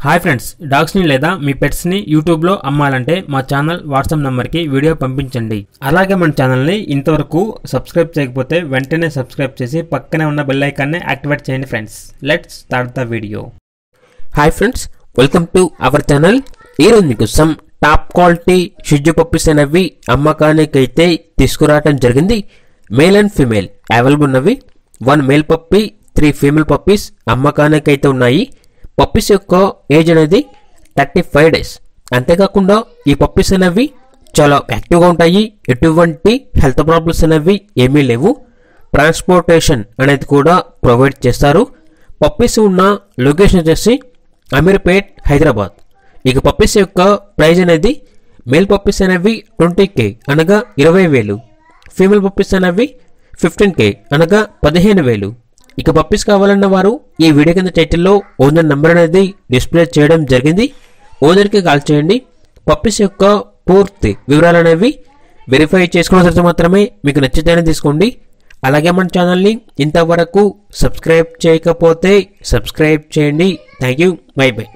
Hi friends, డాగ్స్ని లేదా మీ పెట్స్ని యూట్యూబ్లో అమ్మాలంటే మా ఛానల్ వాట్సాప్ నెంబర్కి వీడియో పంపించండి. అలాగే మన ఛానల్ని ఇంతవరకు సబ్స్క్రైబ్ చేయకపోతే వెంటనే సబ్స్క్రైబ్ చేసి పక్కనే ఉన్న బెల్ ఐకాన్ని యాక్టివేట్ చేయండి friends. Let's start the video. Hi friends, welcome to our channel. ఈరోజు మీకోసం టాప్ క్వాలిటీ షిడ్జు పప్పీస్ అనేవి అమ్మకానికి అయితే తీసుకురావడం జరిగింది. మేల్ అండ్ ఫీమేల్ అవైలబుల్ ఉన్నవి. 1 మేల్ పప్పీ 3 ఫీమేల్ పప్పీస్ అమ్మకానికి అయితే ఉన్నాయి. పప్పీస్ యొక్క ఏజ్ అనేది 35 days. అంతేకాకుండా ఈ పప్పీస్ అనేవి చాలా యాక్టివ్గా ఉంటాయి. ఎటువంటి హెల్త్ ప్రాబ్లమ్స్ అనేవి ఏమీ లేవు. ట్రాన్స్పోర్టేషన్ అనేది కూడా ప్రొవైడ్ చేస్తారు. పప్పీస్ ఉన్న లొకేషన్ వచ్చేసి అమీర్పేట్, హైదరాబాద్. ఇక పప్పీస్ యొక్క ప్రైజ్ అనేది మేల్ పప్పీస్ అనేవి 20K అనగా 20,000, ఫీమేల్ పప్పీస్ అనేవి 15K అనగా 15,000. ఇక పప్పీస్ కావాలన్న వారు ఈ వీడియో కింద టైటిల్లో ఓనర్ నెంబర్ అనేది డిస్ప్లే చేయడం జరిగింది. ఓనర్కి కాల్ చేయండి. పప్పీస్ యొక్క పూర్తి వివరాలు అనేవి వెరిఫై చేసుకున్న తర్వాత మాత్రమే మీకు నచ్చితేనే తీసుకోండి. అలాగే మన ఛానల్ని ఇంతవరకు సబ్స్క్రైబ్ చేయకపోతే సబ్స్క్రైబ్ చేయండి. Thank you. By by.